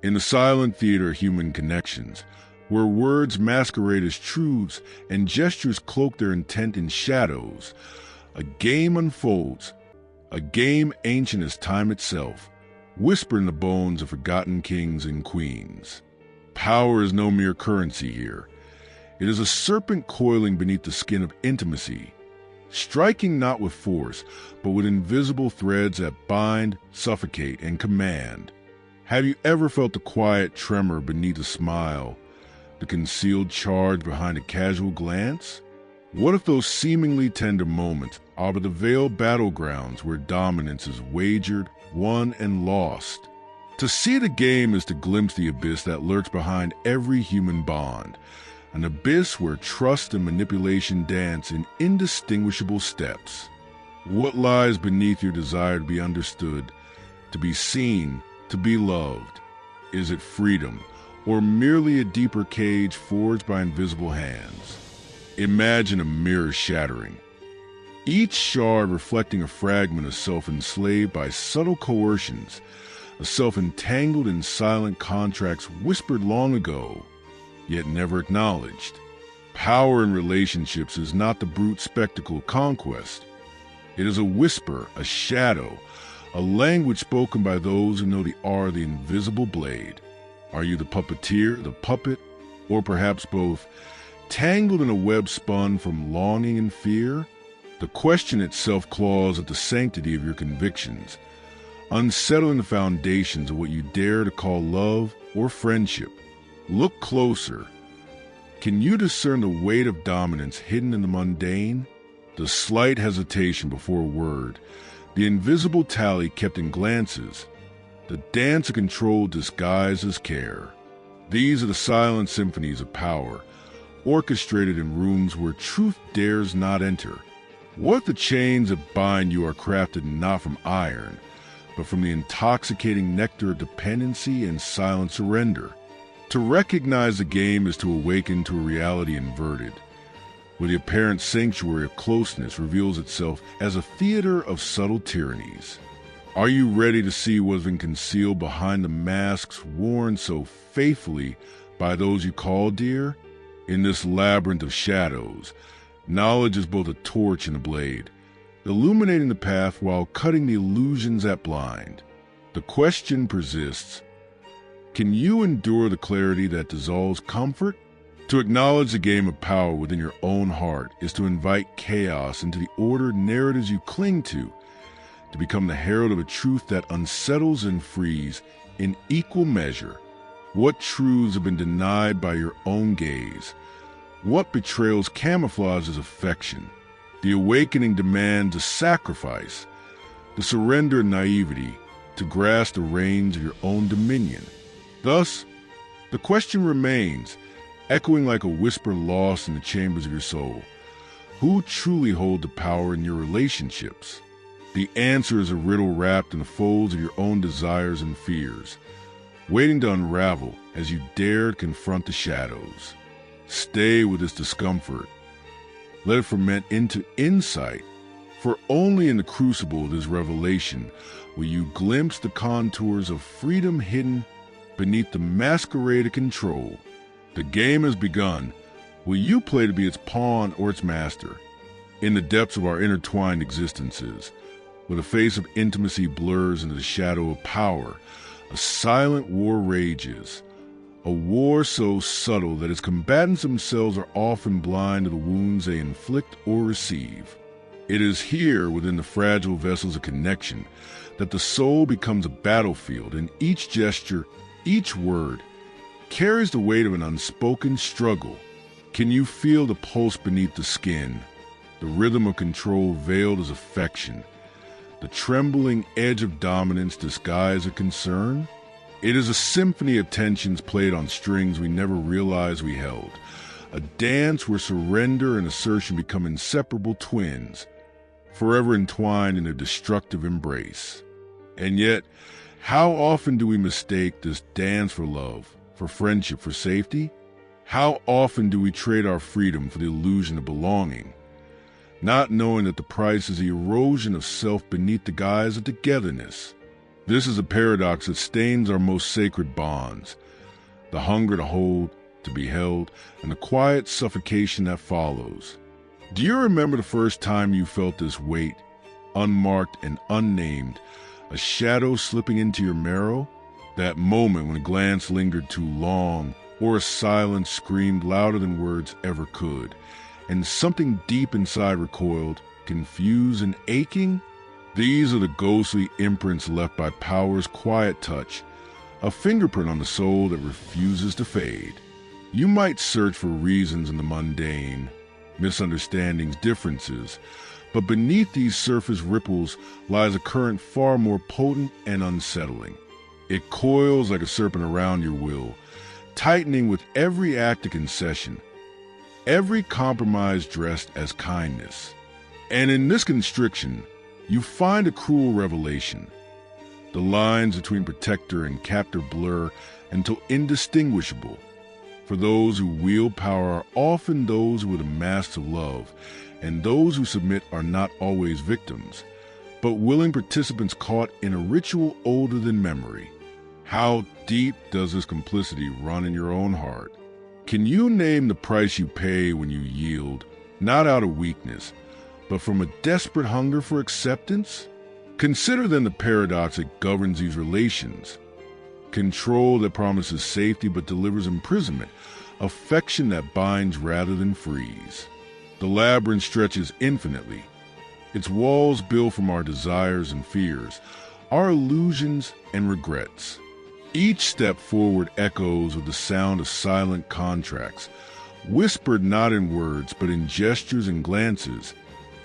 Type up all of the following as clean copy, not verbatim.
In the silent theater of human connections, where words masquerade as truths and gestures cloak their intent in shadows, a game unfolds, a game ancient as time itself, whispered in the bones of forgotten kings and queens. Power is no mere currency here. It is a serpent coiling beneath the skin of intimacy, striking not with force, but with invisible threads that bind, suffocate, and command. Have you ever felt the quiet tremor beneath a smile, the concealed charge behind a casual glance? What if those seemingly tender moments are but the veiled battlegrounds where dominance is wagered, won, and lost? To see the game is to glimpse the abyss that lurks behind every human bond, an abyss where trust and manipulation dance in indistinguishable steps. What lies beneath your desire to be understood, to be seen, to be loved? Is it freedom, or merely a deeper cage forged by invisible hands? Imagine a mirror shattering, each shard reflecting a fragment of self enslaved by subtle coercions, a self entangled in silent contracts whispered long ago, yet never acknowledged. Power in relationships is not the brute spectacle of conquest. It is a whisper, a shadow, a language spoken by those who know the art of the invisible blade. Are you the puppeteer, the puppet, or perhaps both, tangled in a web spun from longing and fear? The question itself claws at the sanctity of your convictions, unsettling the foundations of what you dare to call love or friendship. Look closer. Can you discern the weight of dominance hidden in the mundane? The slight hesitation before a word, the invisible tally kept in glances, the dance of control disguised as care. These are the silent symphonies of power, orchestrated in rooms where truth dares not enter. What if the chains that bind you are crafted not from iron, but from the intoxicating nectar of dependency and silent surrender? To recognize the game is to awaken to a reality inverted, where the apparent sanctuary of closeness reveals itself as a theater of subtle tyrannies. Are you ready to see what has been concealed behind the masks worn so faithfully by those you call dear? In this labyrinth of shadows, knowledge is both a torch and a blade, illuminating the path while cutting the illusions that blind. The question persists: can you endure the clarity that dissolves comfort? To acknowledge the game of power within your own heart is to invite chaos into the ordered narratives you cling to become the herald of a truth that unsettles and frees in equal measure. What truths have been denied by your own gaze? What betrayals camouflage as affection? The awakening demands a sacrifice, the surrender of naivety to grasp the reins of your own dominion. Thus, the question remains, echoing like a whisper lost in the chambers of your soul: who truly holds the power in your relationships? The answer is a riddle wrapped in the folds of your own desires and fears, waiting to unravel as you dare to confront the shadows. Stay with this discomfort. Let it ferment into insight, for only in the crucible of this revelation will you glimpse the contours of freedom hidden beneath the masquerade of control. The game has begun. Will you play to be its pawn or its master? In the depths of our intertwined existences, where the face of intimacy blurs into the shadow of power, a silent war rages, a war so subtle that its combatants themselves are often blind to the wounds they inflict or receive. It is here, within the fragile vessels of connection, that the soul becomes a battlefield, and each gesture, each word, carries the weight of an unspoken struggle. Can you feel the pulse beneath the skin, the rhythm of control veiled as affection, the trembling edge of dominance disguised as concern? It is a symphony of tensions played on strings we never realized we held, a dance where surrender and assertion become inseparable twins, forever entwined in a destructive embrace. And yet, how often do we mistake this dance for love, for friendship, for safety? How often do we trade our freedom for the illusion of belonging, not knowing that the price is the erosion of self beneath the guise of togetherness? This is a paradox that stains our most sacred bonds, the hunger to hold, to be held, and the quiet suffocation that follows. Do you remember the first time you felt this weight, unmarked and unnamed, a shadow slipping into your marrow? That moment when a glance lingered too long, or a silence screamed louder than words ever could, and something deep inside recoiled, confused and aching? These are the ghostly imprints left by power's quiet touch, a fingerprint on the soul that refuses to fade. You might search for reasons in the mundane, misunderstandings, differences, but beneath these surface ripples lies a current far more potent and unsettling. It coils like a serpent around your will, tightening with every act of concession, every compromise dressed as kindness. And in this constriction, you find a cruel revelation. The lines between protector and captor blur until indistinguishable. For those who wield power are often those with a mask to love, and those who submit are not always victims, but willing participants caught in a ritual older than memory. How deep does this complicity run in your own heart? Can you name the price you pay when you yield, not out of weakness, but from a desperate hunger for acceptance? Consider then the paradox that governs these relations. Control that promises safety but delivers imprisonment, affection that binds rather than frees. The labyrinth stretches infinitely. Its walls build from our desires and fears, our illusions and regrets. Each step forward echoes with the sound of silent contracts, whispered not in words but in gestures and glances,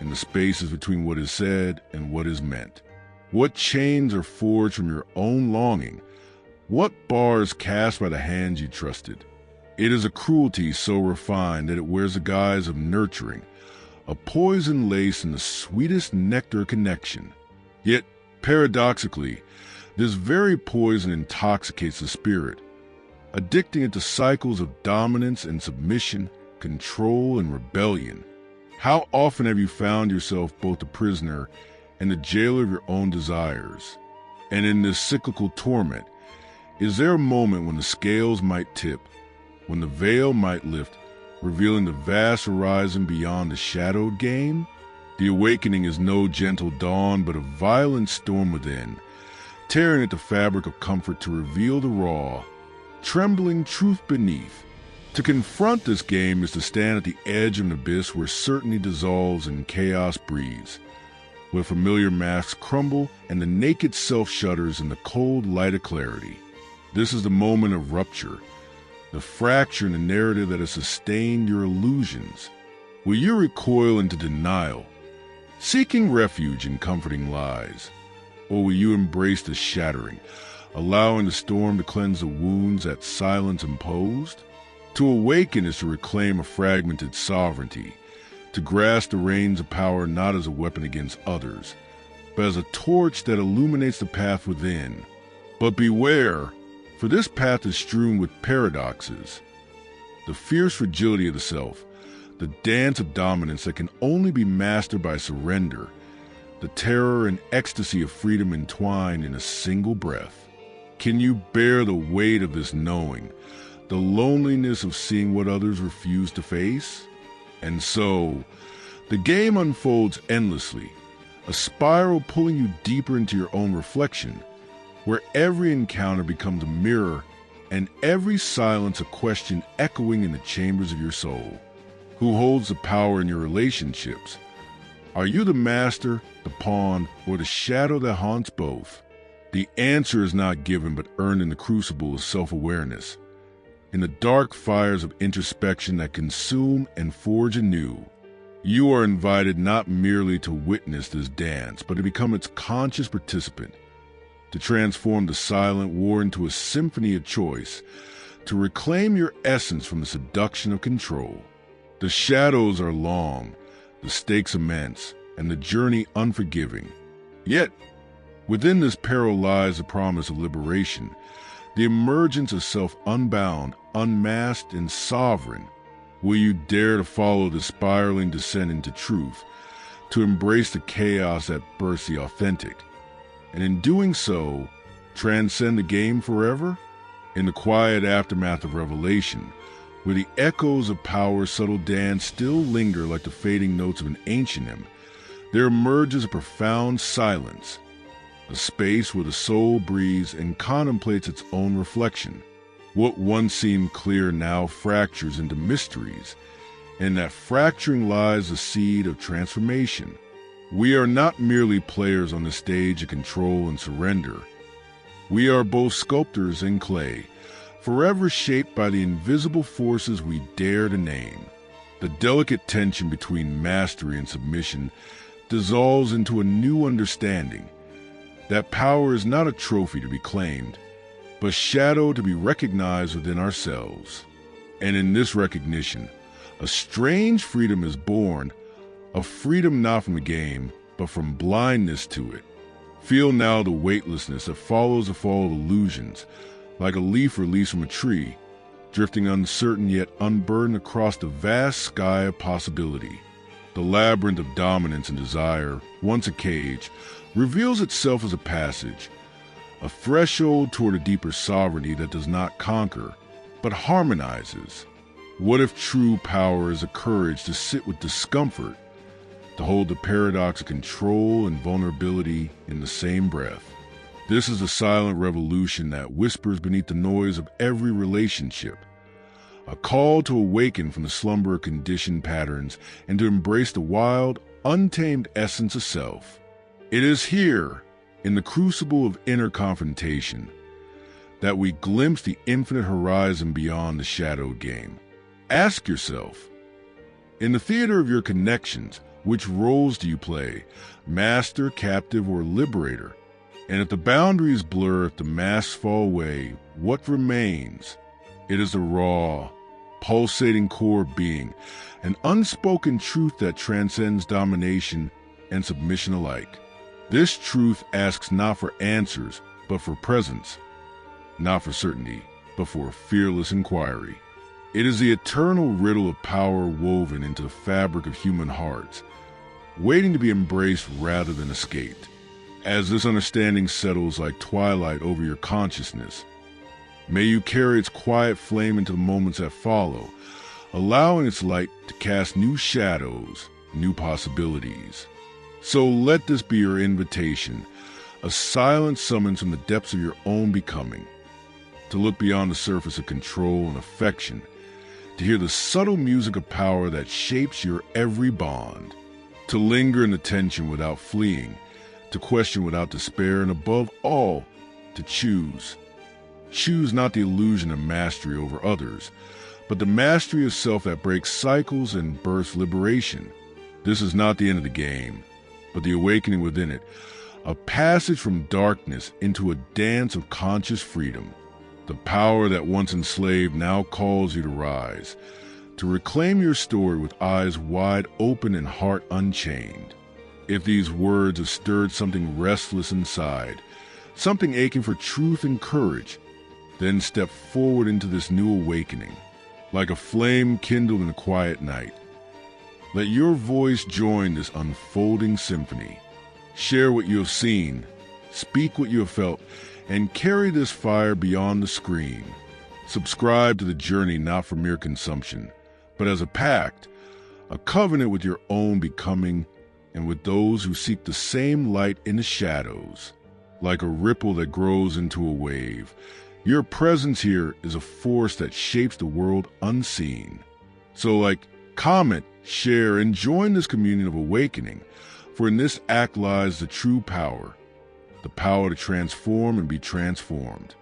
in the spaces between what is said and what is meant. What chains are forged from your own longing? What bars cast by the hands you trusted? It is a cruelty so refined that it wears the guise of nurturing, a poison lace in the sweetest nectar connection. Yet, paradoxically, this very poison intoxicates the spirit, addicting it to cycles of dominance and submission, control and rebellion. How often have you found yourself both the prisoner and the jailer of your own desires? And in this cyclical torment, is there a moment when the scales might tip, when the veil might lift, revealing the vast horizon beyond the shadowed game? The awakening is no gentle dawn, but a violent storm within, tearing at the fabric of comfort to reveal the raw, trembling truth beneath. To confront this game is to stand at the edge of an abyss where certainty dissolves and chaos breathes, where familiar masks crumble and the naked self shudders in the cold light of clarity. This is the moment of rupture, the fracture in the narrative that has sustained your illusions. Will you recoil into denial, seeking refuge in comforting lies? Or will you embrace the shattering, allowing the storm to cleanse the wounds that silence imposed? To awaken is to reclaim a fragmented sovereignty, to grasp the reins of power not as a weapon against others, but as a torch that illuminates the path within. But beware, for this path is strewn with paradoxes. The fierce fragility of the self, the dance of dominance that can only be mastered by surrender, the terror and ecstasy of freedom entwined in a single breath. Can you bear the weight of this knowing, the loneliness of seeing what others refuse to face? And so, the game unfolds endlessly, a spiral pulling you deeper into your own reflection, where every encounter becomes a mirror and every silence a question echoing in the chambers of your soul. Who holds the power in your relationships? Are you the master, the pawn, or the shadow that haunts both? The answer is not given but earned in the crucible of self-awareness, in the dark fires of introspection that consume and forge anew. You are invited not merely to witness this dance, but to become its conscious participant, to transform the silent war into a symphony of choice, to reclaim your essence from the seduction of control. The shadows are long, the stakes immense, and the journey unforgiving. Yet, within this peril lies the promise of liberation, the emergence of self unbound, unmasked, and sovereign. Will you dare to follow the spiraling descent into truth, to embrace the chaos that births the authentic? and in doing so, transcend the game forever? In the quiet aftermath of revelation, where the echoes of power's subtle dance still linger like the fading notes of an ancient hymn, there emerges a profound silence, a space where the soul breathes and contemplates its own reflection. What once seemed clear now fractures into mysteries, and in that fracturing lies the seed of transformation. We are not merely players on the stage of control and surrender. We are both sculptors in clay, forever shaped by the invisible forces we dare to name. The delicate tension between mastery and submission dissolves into a new understanding that power is not a trophy to be claimed, but shadow to be recognized within ourselves. And in this recognition, a strange freedom is born, a freedom not from the game, but from blindness to it. Feel now the weightlessness that follows the fall of illusions, like a leaf released from a tree, drifting uncertain yet unburdened across the vast sky of possibility. The labyrinth of dominance and desire, once a cage, reveals itself as a passage, a threshold toward a deeper sovereignty that does not conquer, but harmonizes. What if true power is a courage to sit with discomfort, to hold the paradox of control and vulnerability in the same breath? This is a silent revolution that whispers beneath the noise of every relationship, a call to awaken from the slumber of conditioned patterns and to embrace the wild, untamed essence of self. It is here, in the crucible of inner confrontation, that we glimpse the infinite horizon beyond the shadowed game. Ask yourself, in the theater of your connections, which roles do you play, master, captive, or liberator? And if the boundaries blur, if the masks fall away, what remains? It is the raw, pulsating core of being, an unspoken truth that transcends domination and submission alike. This truth asks not for answers, but for presence, not for certainty, but for fearless inquiry. It is the eternal riddle of power woven into the fabric of human hearts, waiting to be embraced rather than escaped. As this understanding settles like twilight over your consciousness, may you carry its quiet flame into the moments that follow, allowing its light to cast new shadows, new possibilities. So let this be your invitation, a silent summons from the depths of your own becoming, to look beyond the surface of control and affection, to hear the subtle music of power that shapes your every bond, to linger in the tension without fleeing, to question without despair, and above all, to choose. Choose not the illusion of mastery over others, but the mastery of self that breaks cycles and births liberation. This is not the end of the game, but the awakening within it, a passage from darkness into a dance of conscious freedom. The power that once enslaved now calls you to rise, to reclaim your story with eyes wide open and heart unchained. If these words have stirred something restless inside, something aching for truth and courage, then step forward into this new awakening, like a flame kindled in a quiet night. Let your voice join this unfolding symphony. Share what you have seen, speak what you have felt, and carry this fire beyond the screen. Subscribe to the journey not for mere consumption, but as a pact, a covenant with your own becoming and with those who seek the same light in the shadows. Like a ripple that grows into a wave, your presence here is a force that shapes the world unseen. So comment, share, and join this communion of awakening, for in this act lies the true power, the power to transform and be transformed.